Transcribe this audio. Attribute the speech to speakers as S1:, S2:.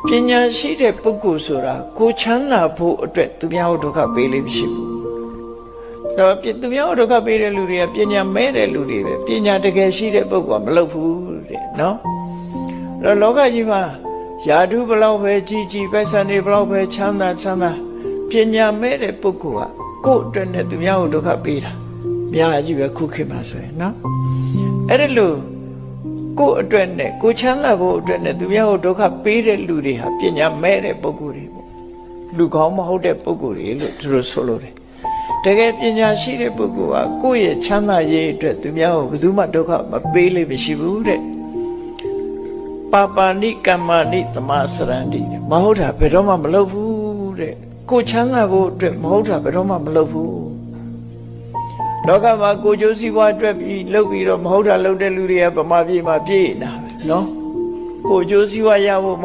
S1: ပညာရှိတဲ့ပုဂ္ဂိုလ်ဆိုတာကိုချမ်းသာဖို့အတွက်သူများကိုဒုက္ခပေးလိမ့်မရှိဘူး။အဲ့တော့သူများကိုဒုက္ခပေးတဲ့လူတွေကပညာမဲ့တဲ့လူတွေပဲပညာတကယ်ရှိတဲ့ပုဂ္ဂိုလ်ကမလုပ်ဘူးတဲ့နော်။အဲ့တော့လောကကြီးမှာယာတုဘလောက်ပဲကြီးကြီးပိုက်ဆံတွေဘလောက်ပဲချမ်းသာပညာမဲ့တဲ့ပုဂ္ဂိုလ်ကကိုယ့်အတွက်နဲ့သူများကိုဒုက္ခပေးတာများကြီးပဲခုခေတ်မှာဆိုရင်နော်။အဲ့ဒါလို့ကိုယ့်အတွက်နဲ့ကိုချမ်းသာဖို့အတွက်နဲ့သူများကိုဒုက္ခပေးတဲ့လူတွေဟာပညာမဲ့တဲ့ပုဂ္ဂိုလ်တွေပေါ့လူကောင်းမဟုတ်တဲ့ပုဂ္ဂိုလ်တွေလို့သူတို့ဆိုလို့တယ်တကယ်ပညာရှိတဲ့ပုဂ္ဂိုလ်ကကိုယ့်ရဲ့ချမ်းသာရေးအတွက်သူများကိုဘယ်သူမှဒုက္ခမပေးလိမ့်မရှိဘူးတဲ့ပါပါဏိကမ္မာဏိသမာစရန္တိမဟုတ်တာဘယ်တော့မှမလုပ်ဘူးတဲ့ကိုချမ်းသာဖို့အတွက်မဟုတ်တာဘယ်တော့မှမလုပ်ဘူးလောကမှာကိုကျိုးစည်းပွားအတွက်ပြီးလုပ်ပြီးတော့မဟုတ်တာလုပ်တဲ့လူတွေကဗမာပြည်မှာပြေးနေတာပဲနော်ကိုကျိုးစည်းပွားရဖို့